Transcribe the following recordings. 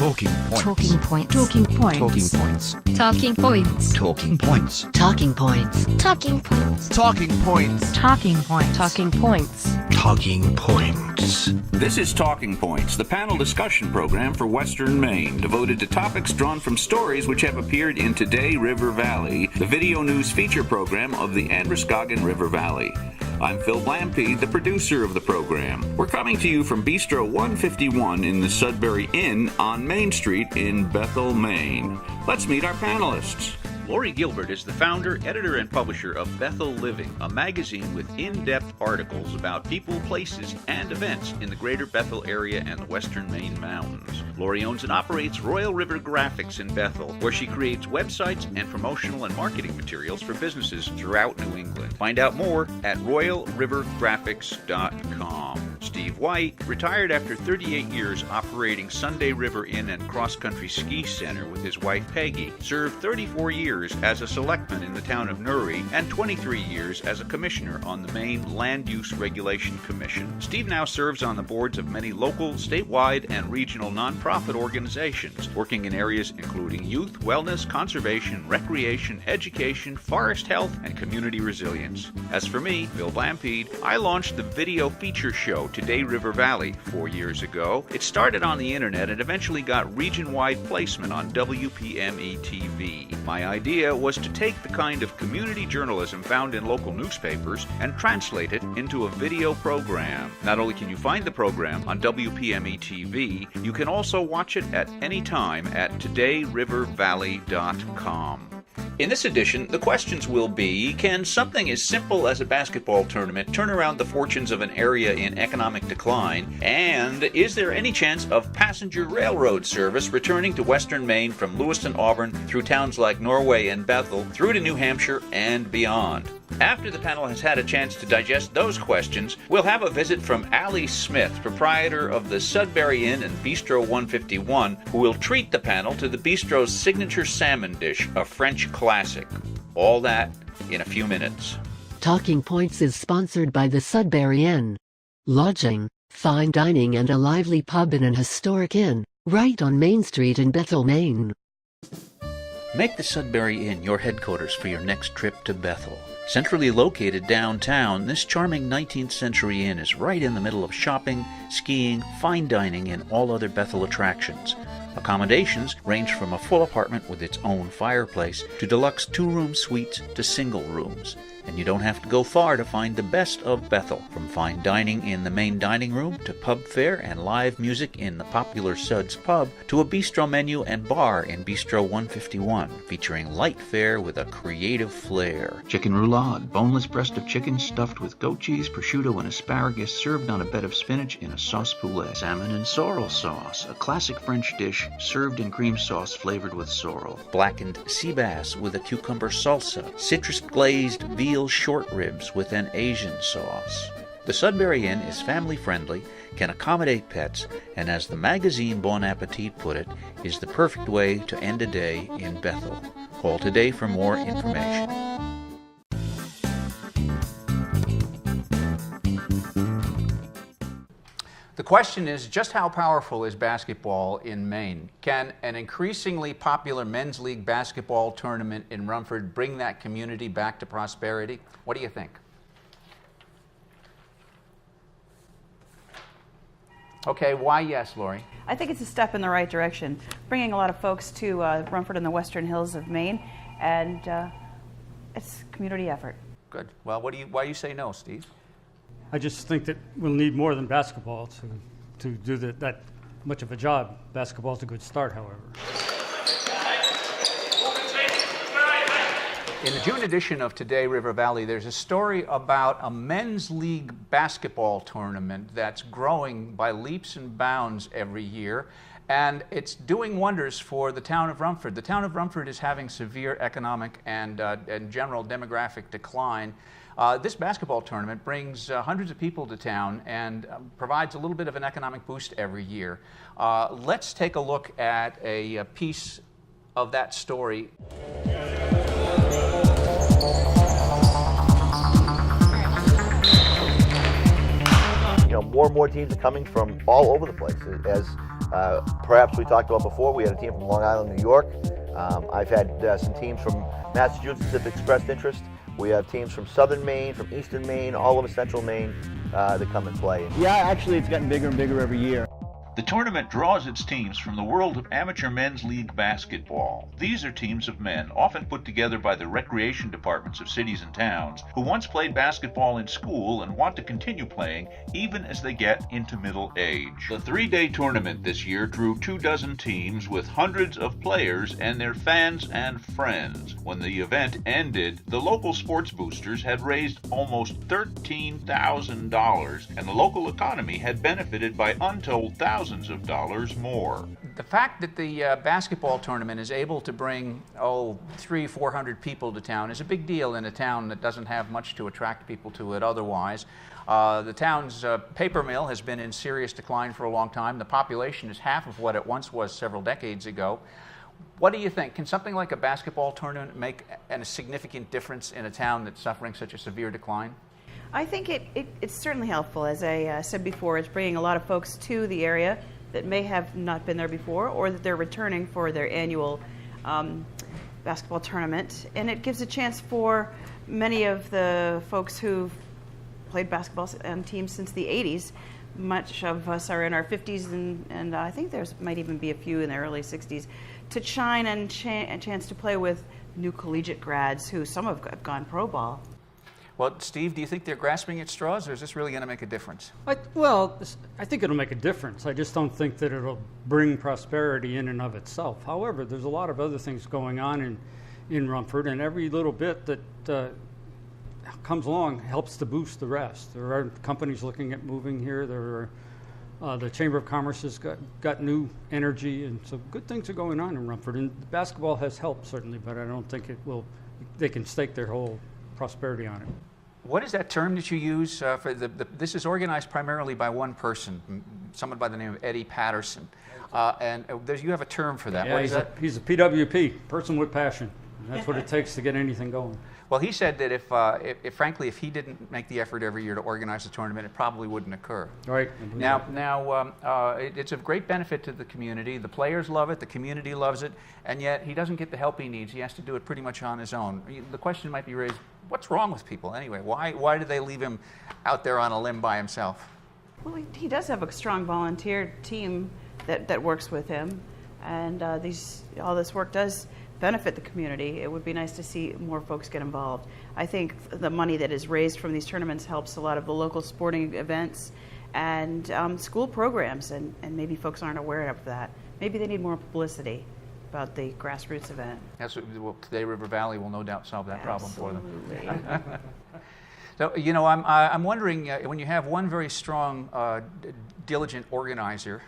Talking points. Talking points. Talking points. Talking points. Talking points. Talking points. Talking points. Talking points. Talking points. Talking points. Talking points. Talking points. This is Talking Points, the panel discussion program for Western Maine, devoted to topics drawn from stories which have appeared in Today River Valley, the video news feature program of the Androscoggin River Valley. I'm Phil Blampede, the producer of the program. We're coming to you from Bistro 151 in the Sudbury Inn on Main Street in Bethel, Maine. Let's meet our panelists. Lori Gilbert is the founder, editor, and publisher of Bethel Living, a magazine with in-depth articles about people, places, and events in the greater Bethel area and the western Maine mountains. Lori owns and operates Royal River Graphics in Bethel, where she creates websites and promotional and marketing materials for businesses throughout New England. Find out more at royalrivergraphics.com. Steve White, retired after 38 years operating Sunday River Inn and Cross Country Ski Center with his wife Peggy, served 34 years as a selectman in the town of Newry and 23 years as a commissioner on the Maine Land Use Regulation Commission. Steve now serves on the boards of many local, statewide, and regional nonprofit organizations, working in areas including youth, wellness, conservation, recreation, education, forest health, and community resilience. As for me, Phil Blampede, I launched the video feature show Today River Valley 4 years ago. It started on the internet and eventually got region-wide placement on WPME TV. My idea was to take the kind of community journalism found in local newspapers and translate it into a video program. Not only can you find the program on WPME TV, you can also watch it at any time at todayrivervalley.com. In this edition, the questions will be, can something as simple as a basketball tournament turn around the fortunes of an area in economic decline? And is there any chance of passenger railroad service returning to western Maine from Lewiston, Auburn, through towns like Norway and Bethel, through to New Hampshire and beyond? After the panel has had a chance to digest those questions, we'll have a visit from Allie Smith, proprietor of the Sudbury Inn and Bistro 151, who will treat the panel to the bistro's signature salmon dish, a French classic. All that in a few minutes. Talking Points is sponsored by the Sudbury Inn. Lodging, fine dining, and a lively pub in an historic inn, right on Main Street in Bethel, Maine. Make the Sudbury Inn your headquarters for your next trip to Bethel. Centrally located downtown, this charming 19th century inn is right in the middle of shopping, skiing, fine dining, and all other Bethel attractions. Accommodations range from a full apartment with its own fireplace to deluxe two-room suites to single rooms. And you don't have to go far to find the best of Bethel, from fine dining in the main dining room to pub fare and live music in the popular Suds Pub to a bistro menu and bar in Bistro 151, featuring light fare with a creative flair. Chicken roulade, boneless breast of chicken stuffed with goat cheese, prosciutto, and asparagus served on a bed of spinach in a sauce poulet. Salmon and sorrel sauce, a classic French dish served in cream sauce flavored with sorrel. Blackened sea bass with a cucumber salsa, citrus glazed veal short ribs with an Asian sauce. The Sudbury Inn is family friendly, can accommodate pets, and as the magazine Bon Appetit put it, is the perfect way to end a day in Bethel. Call today for more information. The question is, just how powerful is basketball in Maine? Can an increasingly popular men's league basketball tournament in Rumford bring that community back to prosperity? What do you think? Okay, why yes, Lori? I think it's a step in the right direction, bringing a lot of folks to Rumford and the western hills of Maine, and it's a community effort. Good. Well, why do you say no, Steve? I just think that we'll need more than basketball to do that much of a job. Basketball's a good start, however. In the June edition of Today River Valley, there's a story about a men's league basketball tournament that's growing by leaps and bounds every year, and it's doing wonders for the town of Rumford. The town of Rumford is having severe economic and general demographic decline. This basketball tournament brings hundreds of people to town and provides a little bit of an economic boost every year. Let's take a look at a piece of that story. More and more teams are coming from all over the place as Perhaps we talked about before, we had a team from Long Island, New York. I've had some teams from Massachusetts that have expressed interest. We have teams from southern Maine, from eastern Maine, all over central Maine that come and play. Yeah, actually it's gotten bigger and bigger every year. The tournament draws its teams from the world of amateur men's league basketball. These are teams of men, often put together by the recreation departments of cities and towns, who once played basketball in school and want to continue playing even as they get into middle age. The 3-day tournament this year drew 24 teams with hundreds of players and their fans and friends. When the event ended, the local sports boosters had raised almost $13,000, and the local economy had benefited by untold thousands of dollars more. The fact that the basketball tournament is able to bring, 300-400 people to town is a big deal in a town that doesn't have much to attract people to it otherwise. The town's paper mill has been in serious decline for a long time. The population is half of what it once was several decades ago. What do you think? Can something like a basketball tournament make a significant difference in a town that's suffering such a severe decline? I think it's certainly helpful. As I said before, it's bringing a lot of folks to the area that may have not been there before, or that they're returning for their annual basketball tournament. And it gives a chance for many of the folks who've played basketball on teams since the 80s. Much of us are in our 50s, and I think there's might even be a few in their early 60s, to shine and a chance to play with new collegiate grads who some have gone pro ball. Well, Steve, do you think they're grasping at straws, or is this really going to make a difference? I think it'll make a difference. I just don't think that it'll bring prosperity in and of itself. However, there's a lot of other things going on in Rumford, and every little bit that comes along helps to boost the rest. There are companies looking at moving here. There are, the Chamber of Commerce has got new energy, and so good things are going on in Rumford. And basketball has helped, certainly, but I don't think they can stake their whole prosperity on it. What is that term that you use for this is organized primarily by one person, someone by the name of Eddie Patterson, and you have a term for that. Yeah, what is that? He's a PWP, person with passion. And that's what it takes to get anything going. Well, he said that if frankly, if he didn't make the effort every year to organize the tournament, it probably wouldn't occur. Right. Now, it's of great benefit to the community. The players love it, the community loves it, and yet he doesn't get the help he needs. He has to do it pretty much on his own. The question might be raised, what's wrong with people anyway? Why do they leave him out there on a limb by himself? Well, he does have a strong volunteer team that works with him, and all this work does benefit the community. It would be nice to see more folks get involved. I think the money that is raised from these tournaments helps a lot of the local sporting events and school programs, and maybe folks aren't aware of that. Maybe they need more publicity about the grassroots event. Today River Valley will no doubt solve that problem for them. Absolutely. So, I'm wondering, when you have one very strong, diligent organizer,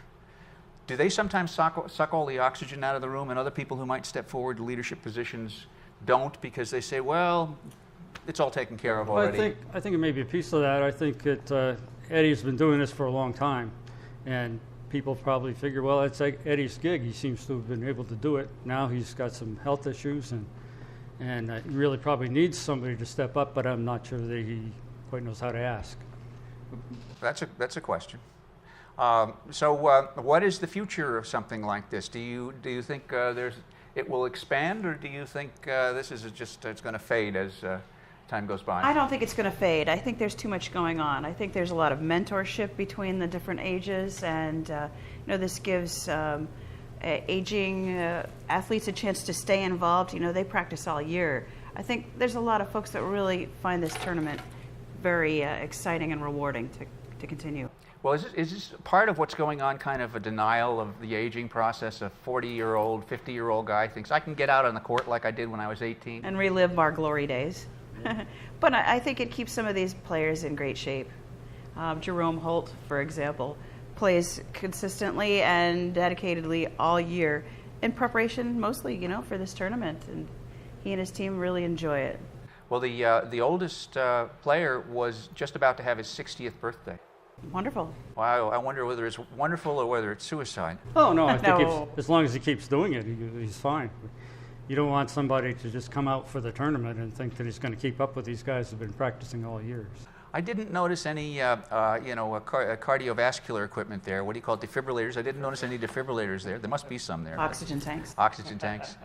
do they sometimes suck all the oxygen out of the room, and other people who might step forward to leadership positions don't, because they say, well, it's all taken care of already? Well, I think it may be a piece of that. I think that Eddie's been doing this for a long time, and people probably figure, well, it's like Eddie's gig. He seems to have been able to do it. Now he's got some health issues, and he really probably needs somebody to step up, but I'm not sure that he quite knows how to ask. That's a question. So what is the future of something like this? Do you think it will expand, or do you think this is it's going to fade as time goes by? I don't think it's going to fade. I think there's too much going on. I think there's a lot of mentorship between the different ages, and this gives aging athletes a chance to stay involved. They practice all year. I think there's a lot of folks that really find this tournament very exciting and rewarding to continue. Well, is this part of what's going on, kind of a denial of the aging process? A 40-year-old, 50-year-old guy thinks, I can get out on the court like I did when I was 18. And relive our glory days. But I think it keeps some of these players in great shape. Jerome Holt, for example, plays consistently and dedicatedly all year in preparation mostly, for this tournament. And he and his team really enjoy it. Well, the oldest player was just about to have his 60th birthday. Wonderful. Wow, I wonder whether it's wonderful or whether it's suicide. Oh, no, I think as long as he keeps doing it, he's fine. You don't want somebody to just come out for the tournament and think that he's going to keep up with these guys who've been practicing all years. I didn't notice any, cardiovascular equipment there. What do you call it, defibrillators? I didn't notice any defibrillators there. There must be some there. Oxygen tanks. Oxygen tanks.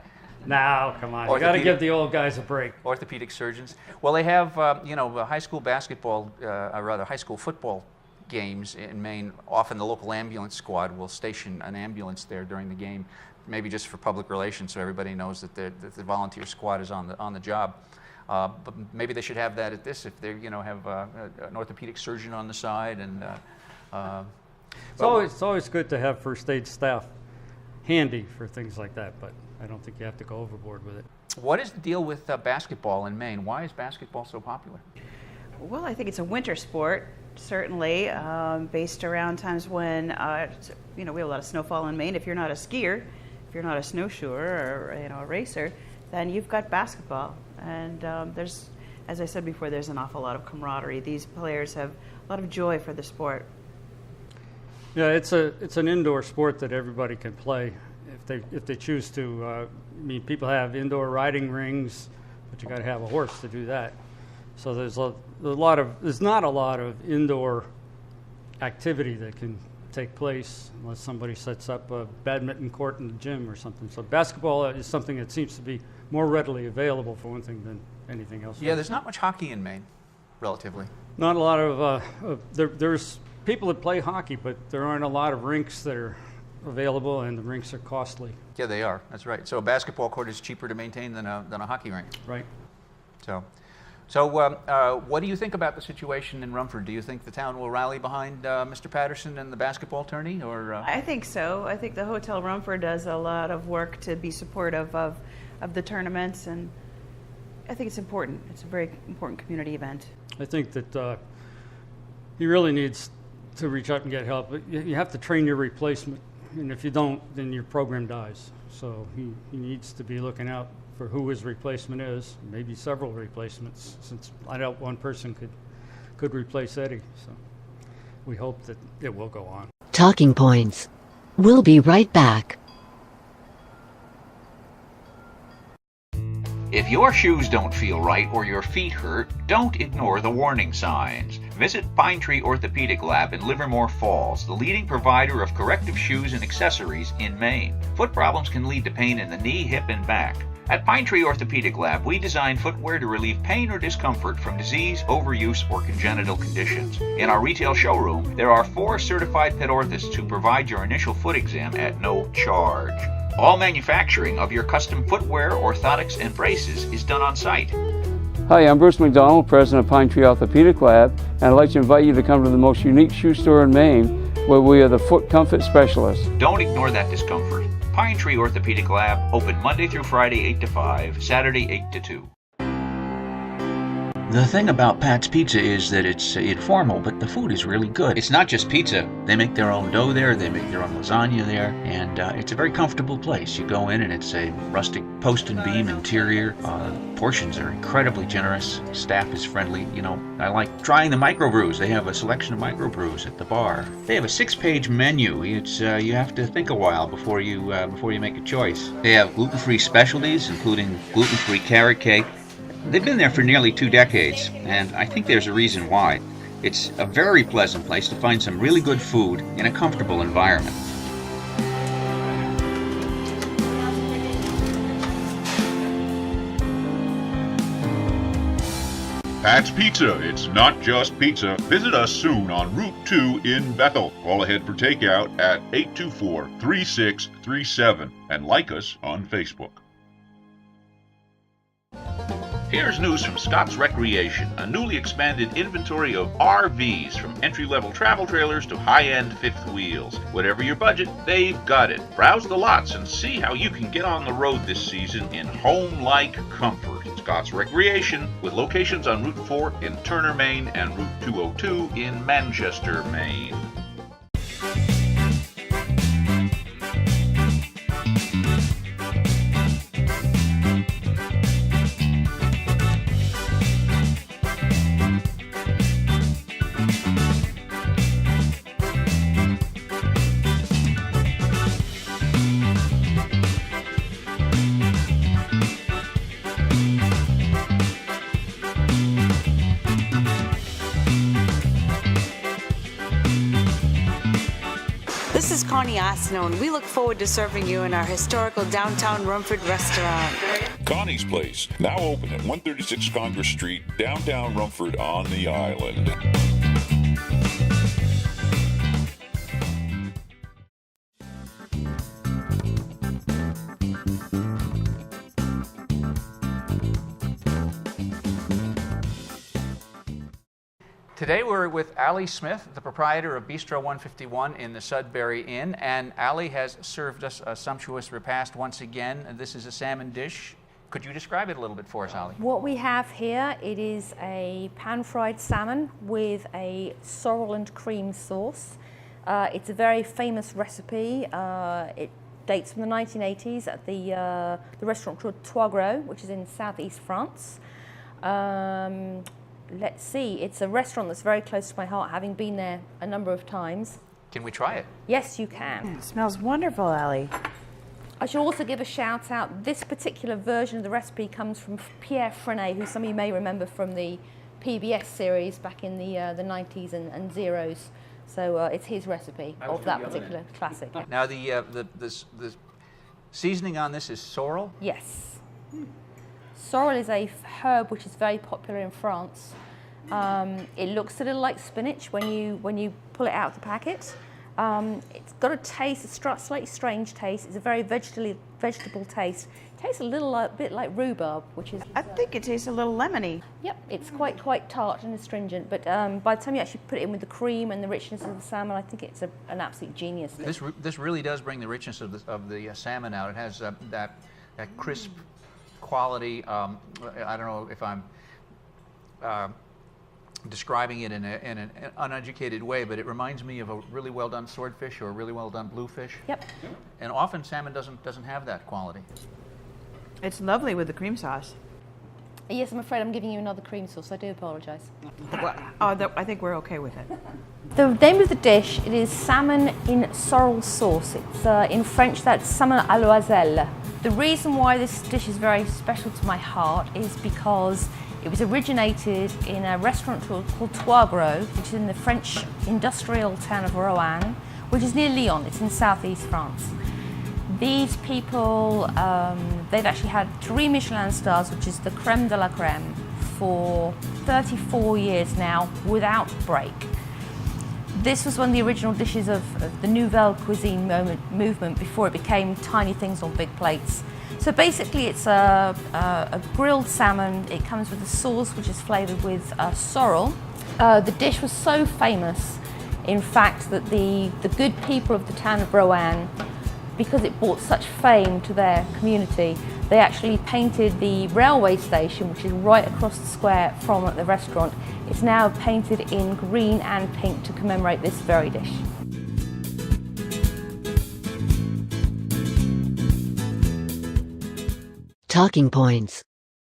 Now, come on, you got to give the old guys a break. Orthopedic surgeons. Well, they have, high school basketball, or rather high school football games in Maine. Often the local ambulance squad will station an ambulance there during the game, maybe just for public relations, so everybody knows that the volunteer squad is on the job. But maybe they should have that at this if they, have an orthopedic surgeon on the side. And it's always good to have first aid staff handy for things like that, but I don't think you have to go overboard with it. What is the deal with basketball in Maine? Why is basketball so popular? Well, I think it's a winter sport, certainly, based around times when, we have a lot of snowfall in Maine. If you're not a skier, if you're not a snowshoer or, a racer, then you've got basketball. And there's, as I said before, there's an awful lot of camaraderie. These players have a lot of joy for the sport. Yeah, it's an indoor sport that everybody can play if they choose to. People have indoor riding rings, but you got to have a horse to do that. So there's not a lot of indoor activity that can take place unless somebody sets up a badminton court in the gym or something. So basketball is something that seems to be more readily available, for one thing, than anything else. Yeah, there's not much hockey in Maine, relatively. Not a lot of there's people that play hockey, but there aren't a lot of rinks that are available, and the rinks are costly. Yeah, they are. That's right. So a basketball court is cheaper to maintain than a hockey rink. Right. So what do you think about the situation in Rumford? Do you think the town will rally behind Mr. Patterson and the basketball tourney? Or I think so. I think the Hotel Rumford does a lot of work to be supportive of the tournaments, and I think it's important. It's a very important community event. I think that he really needs to reach out and get help. You have to train your replacement, and if you don't, then your program dies. So he needs to be looking out for who his replacement is, maybe several replacements, since I know one person could replace Eddie. So we hope that it will go on. Talking Points. We'll be right back. If your shoes don't feel right or your feet hurt, don't ignore the warning signs. Visit Pine Tree Orthopedic Lab in Livermore Falls, the leading provider of corrective shoes and accessories in Maine. Foot problems can lead to pain in the knee, hip, and back. At Pine Tree Orthopedic Lab, we design footwear to relieve pain or discomfort from disease, overuse, or congenital conditions. In our retail showroom, there are 4 certified pet orthotists who provide your initial foot exam at no charge. All manufacturing of your custom footwear, orthotics, and braces is done on site. Hi, I'm Bruce McDonald, president of Pine Tree Orthopedic Lab, and I'd like to invite you to come to the most unique shoe store in Maine, where we are the foot comfort specialists. Don't ignore that discomfort. Pine Tree Orthopedic Lab, open Monday through Friday 8 to 5, Saturday 8 to 2. The thing about Pat's Pizza is that it's informal, but the food is really good. It's not just pizza. They make their own dough there, they make their own lasagna there, and it's a very comfortable place. You go in and it's a rustic post and beam interior. Portions are incredibly generous. Staff is friendly. I like trying the microbrews. They have a selection of microbrews at the bar. They have a 6-page menu. It's you have to think a while before you make a choice. They have gluten-free specialties, including gluten-free carrot cake. They've been there for nearly 2 decades, and I think there's a reason why. It's a very pleasant place to find some really good food in a comfortable environment. Pat's Pizza, it's not just pizza. Visit us soon on Route 2 in Bethel. Call ahead for takeout at 824-3637 and like us on Facebook. Here's news from Scott's Recreation, a newly expanded inventory of RVs, from entry-level travel trailers to high-end fifth wheels. Whatever your budget, they've got it. Browse the lots and see how you can get on the road this season in home-like comfort. Scott's Recreation, with locations on Route 4 in Turner, Maine, and Route 202 in Manchester, Maine. Connie Asno, and we look forward to serving you in our historical downtown Rumford restaurant. Connie's Place, now open at 136 Congress Street, downtown Rumford on the island. Today we're with Allie Smith, the proprietor of Bistro 151 in the Sudbury Inn, and Allie has served us a sumptuous repast once again. This is a salmon dish. Could you describe it a little bit for us, Allie? What we have here, it is a pan-fried salmon with a sorrel and cream sauce. It's a very famous recipe. It dates from the 1980s at the restaurant called Trois Gros, which is in southeast France. Let's see, it's a restaurant that's very close to my heart, having been there a number of times. Can we try it? Yes, you can. It smells wonderful, Allie. I should also give a shout out. This particular version of the recipe comes from Pierre Frenet, who some of you may remember from the PBS series back in the 90s and zeros. So it's his recipe of that particular classic. Now the seasoning on this is sorrel? Yes. Sorrel is a herb which is very popular in France. It looks a little like spinach when you pull it out of the packet. It's got a taste, a slightly strange taste. It's a very vegetable taste. It tastes a little bit like rhubarb, which is... I think it tastes a little lemony. Yep, it's quite tart and astringent, but by the time you actually put it in with the cream and the richness of the salmon, I think it's an absolute genius. This really does bring the richness of the salmon out. It has that crisp quality. I don't know if I'm describing it in an uneducated way, but it reminds me of a really well done swordfish or a really well done bluefish. Yep. And often salmon doesn't have that quality. It's lovely with the cream sauce. Yes, I'm afraid I'm giving you another cream sauce. I do apologise. Well, I think we're okay with it. The name of the dish, it is salmon in sorrel sauce. It's in French, that's salmon à l'oiselle. The reason why this dish is very special to my heart is because it was originated in a restaurant called Trois Gros, which is in the French industrial town of Roanne, which is near Lyon. It's in southeast France. These people, they've actually had 3 Michelin stars, which is the creme de la creme, for 34 years now, without break. This was one of the original dishes of the Nouvelle Cuisine movement before it became tiny things on big plates. So basically it's a grilled salmon. It comes with a sauce which is flavoured with sorrel. The dish was so famous, in fact, that the good people of the town of Roanne, because it brought such fame to their community, they actually painted the railway station, which is right across the square from the restaurant. It's now painted in green and pink to commemorate this very dish. Talking points.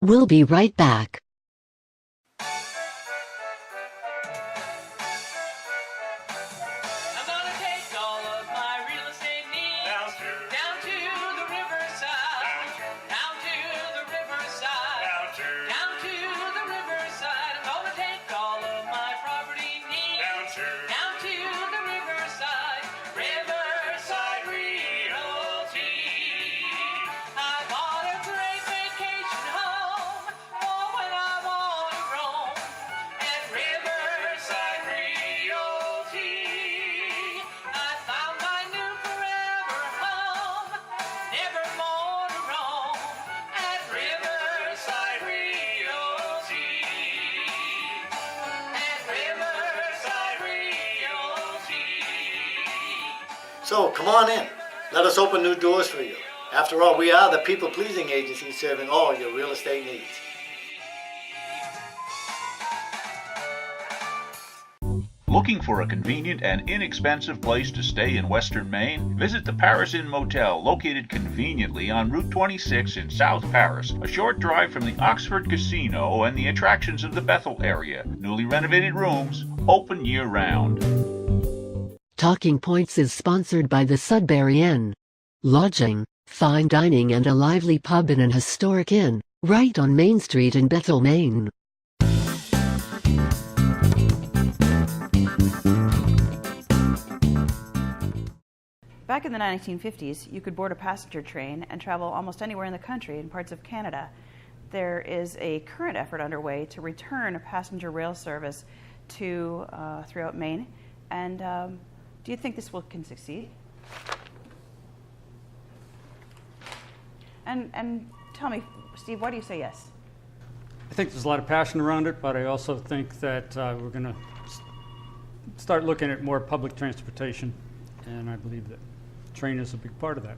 We'll be right back. So come on in. Let us open new doors for you. After all, we are the people-pleasing agency serving all your real estate needs. Looking for a convenient and inexpensive place to stay in Western Maine? Visit the Paris Inn Motel, located conveniently on Route 26 in South Paris, a short drive from the Oxford Casino and the attractions of the Bethel area. Newly renovated rooms, open year-round. Talking Points is sponsored by the Sudbury Inn. Lodging, fine dining and a lively pub in an historic inn, right on Main Street in Bethel, Maine. Back in the 1950s, you could board a passenger train and travel almost anywhere in the country and parts of Canada. There is a current effort underway to return a passenger rail service to throughout Maine. And do you think this can succeed? And tell me, Steve, why do you say yes? I think there's a lot of passion around it, but I also think that we're going to start looking at more public transportation, and I believe that train is a big part of that.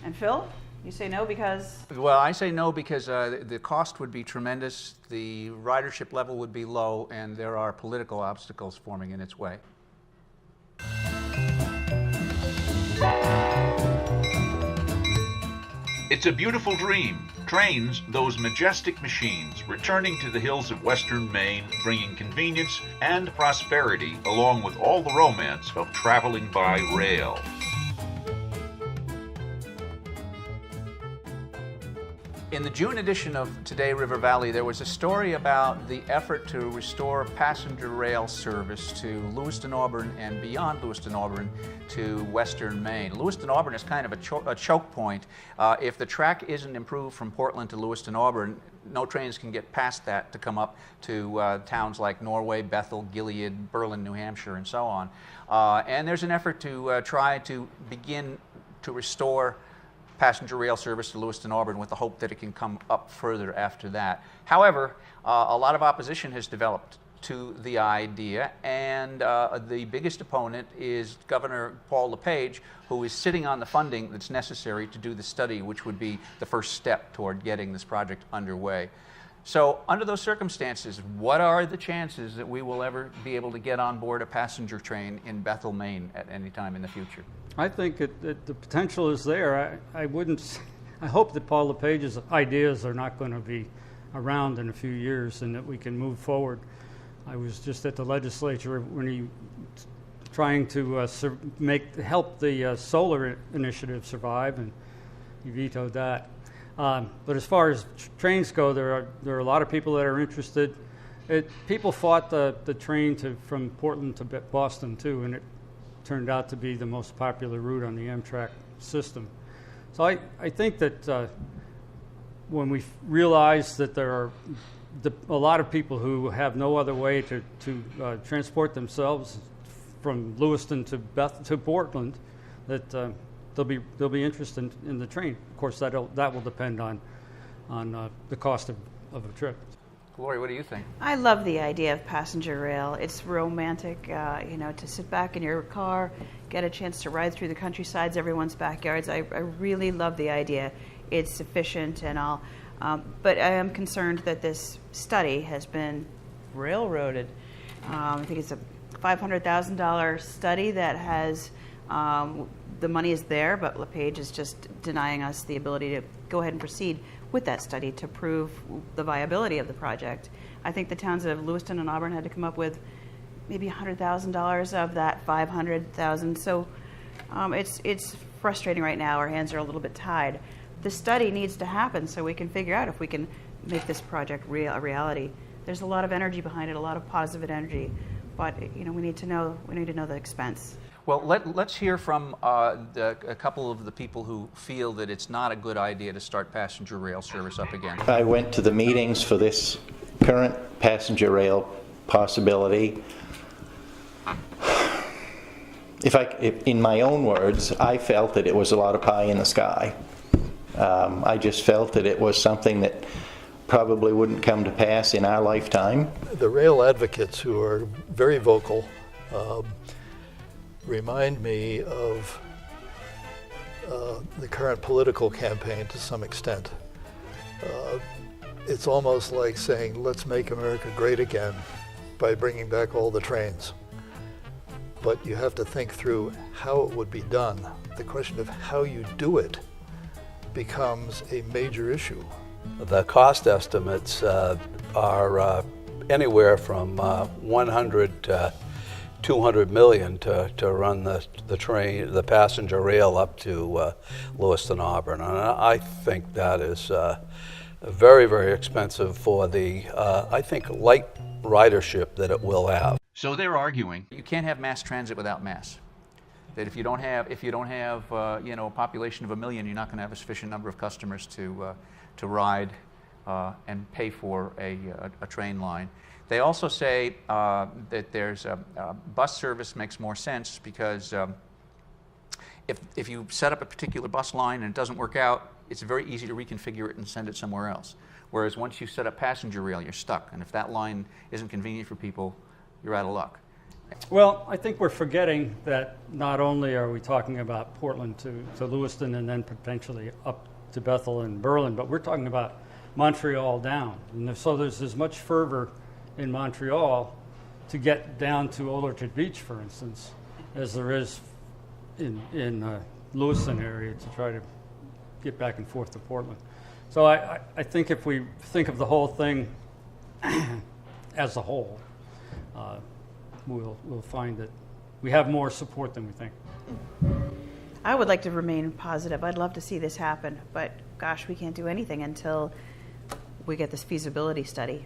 And Phil, you say no because? Well, I say no because the cost would be tremendous, the ridership level would be low, and there are political obstacles forming in its way. It's a beautiful dream. Trains, those majestic machines, returning to the hills of western Maine, bringing convenience and prosperity, along with all the romance of traveling by rail. In the June edition of Today River Valley, there was a story about the effort to restore passenger rail service to Lewiston, Auburn, and beyond Lewiston, Auburn to western Maine. Lewiston, Auburn is kind of a choke point. If the track isn't improved from Portland to Lewiston, Auburn, no trains can get past that to come up to towns like Norway, Bethel, Gilead, Berlin, New Hampshire, and so on. And there's an effort to try to begin to restore passenger rail service to Lewiston, Auburn with the hope that it can come up further after that. However, a lot of opposition has developed to the idea, and the biggest opponent is Governor Paul LePage, who is sitting on the funding that's necessary to do the study, which would be the first step toward getting this project underway. So under those circumstances, what are the chances that we will ever be able to get on board a passenger train in Bethel, Maine at any time in the future? I think the potential is there. I hope that Paul LePage's ideas are not going to be around in a few years and that we can move forward. I was just at the legislature when he trying to help the solar initiative survive, and he vetoed that. But as far as trains go, there are a lot of people that are interested. People fought the train from Portland to Boston too, and it turned out to be the most popular route on the Amtrak system. So I think that when we realize that there are a lot of people who have no other way to transport themselves from Lewiston to Portland, that they'll be interested in the train. Of course, that will depend on the cost of a trip. Lori, what do you think? I love the idea of passenger rail. It's romantic, to sit back in your car, get a chance to ride through the countrysides, everyone's backyards. I really love the idea. It's efficient and all. But I am concerned that this study has been railroaded. I think it's a $500,000 study that has, the money is there, but LePage is just denying us the ability to go ahead and proceed with that study to prove the viability of the project. I think the towns of Lewiston and Auburn had to come up with maybe $100,000 of that $500,000. So it's frustrating right now. Our hands are a little bit tied. The study needs to happen so we can figure out if we can make this project a reality. There's a lot of energy behind it, a lot of positive energy, but we need to know the expense. Well, let's hear from a couple of the people who feel that it's not a good idea to start passenger rail service up again. I went to the meetings for this current passenger rail possibility. If in my own words, I felt that it was a lot of pie in the sky. I just felt that it was something that probably wouldn't come to pass in our lifetime. The rail advocates, who are very vocal, remind me of the current political campaign to some extent. It's almost like saying, let's make America great again by bringing back all the trains. But you have to think through how it would be done. The question of how you do it becomes a major issue. The cost estimates are anywhere from 100 to 200 million to run the train, the passenger rail up to Lewiston, Auburn. And I think that is very, very expensive for the, I think, light ridership that it will have. So they're arguing you can't have mass transit without mass. That if you don't have you know, a population of 1 million, you're not going to have a sufficient number of customers to ride and pay for a train line. They also say that there's bus service makes more sense because if you set up a particular bus line and it doesn't work out, it's very easy to reconfigure it and send it somewhere else. Whereas once you set up passenger rail, you're stuck. And if that line isn't convenient for people, you're out of luck. Well, I think we're forgetting that not only are we talking about Portland to Lewiston and then potentially up to Bethel and Berlin, but we're talking about Montreal down. And so there's as much fervor in Montreal to get down to Old Orchard Beach, for instance, as there is in Lewiston area to try to get back and forth to Portland. So I think if we think of the whole thing as a whole, we'll find that we have more support than we think. I would like to remain positive. I'd love to see this happen, but gosh, we can't do anything until we get this feasibility study,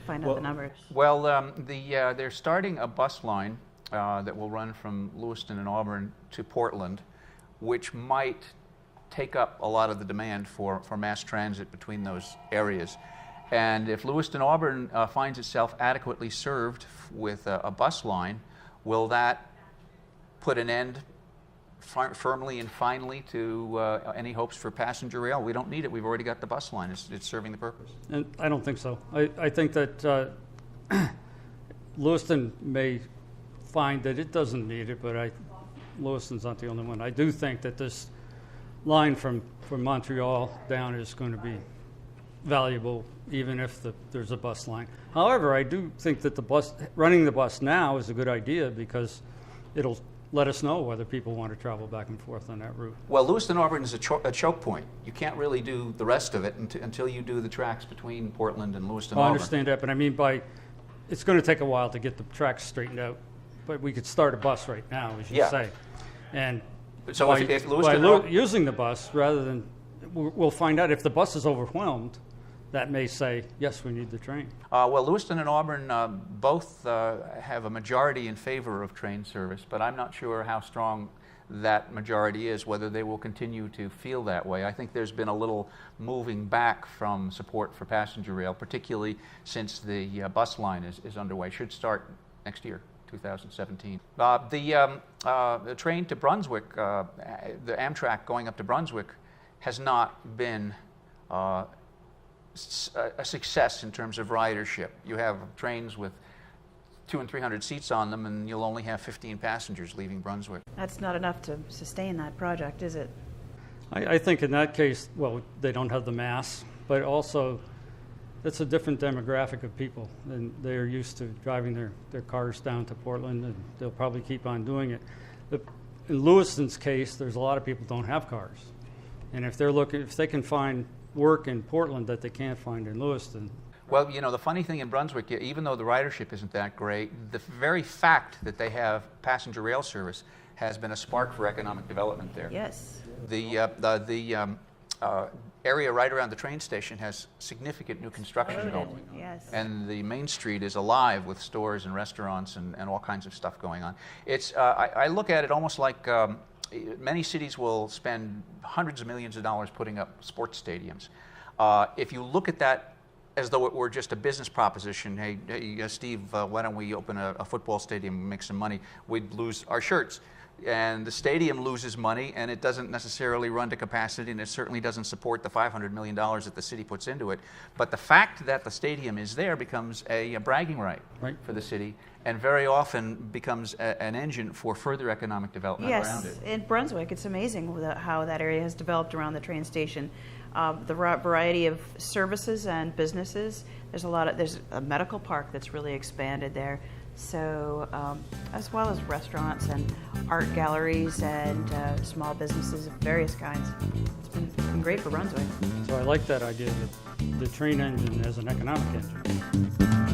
find out the numbers. Well, they're starting a bus line that will run from Lewiston and Auburn to Portland, which might take up a lot of the demand for mass transit between those areas. And if Lewiston-Auburn finds itself adequately served with a bus line, will that put an end firmly and finally to any hopes for passenger rail? We don't need it. We've already got the bus line. It's serving the purpose. And I don't think so. I think that Lewiston may find that it doesn't need it, but Lewiston's not the only one. I do think that this line from Montreal down is going to be valuable, even if there's a bus line. However, I do think that running the bus now is a good idea because it'll let us know whether people want to travel back and forth on that route. Well, Lewiston-Auburn is a choke point. You can't really do the rest of it until you do the tracks between Portland and Lewiston-Auburn. I understand that, but I mean it's going to take a while to get the tracks straightened out, but we could start a bus right now, as you say. And so by using the bus, rather than, we'll find out if the bus is overwhelmed, that may say, yes, we need the train. Well, Lewiston and Auburn both have a majority in favor of train service, but I'm not sure how strong that majority is, whether they will continue to feel that way. I think there's been a little moving back from support for passenger rail, particularly since the bus line is underway. Should start next year, 2017. The train to Brunswick, the Amtrak going up to Brunswick, has not been a success in terms of ridership. You have trains with 200 and 300 seats on them, and you'll only have 15 passengers leaving Brunswick. That's not enough to sustain that project, is it? I think in that case, well, they don't have the mass, but also it's a different demographic of people, and they're used to driving their cars down to Portland, and they'll probably keep on doing it. In Lewiston's case, there's a lot of people who don't have cars, and if they can find work in Portland that they can't find in Lewiston. Well, you know, the funny thing in Brunswick, even though the ridership isn't that great, the very fact that they have passenger rail service has been a spark for economic development there. Yes. The area right around the train station has significant new construction going. Yes. And the main street is alive with stores and restaurants and all kinds of stuff going on. It's I look at it almost like many cities will spend hundreds of millions of dollars putting up sports stadiums. If you look at that as though it were just a business proposition, hey Steve, why don't we open a football stadium and make some money? We'd lose our shirts. And the stadium loses money, and it doesn't necessarily run to capacity, and it certainly doesn't support the $500 million that the city puts into it. But the fact that the stadium is there becomes a bragging right for the city, and very often becomes an engine for further economic development around it. Yes, in Brunswick, it's amazing how that area has developed around the train station. The variety of services and businesses. There's a medical park that's really expanded there. So, as well as restaurants and art galleries and small businesses of various kinds. It's been great for Brunswick. So I like that idea, that the train engine as an economic engine.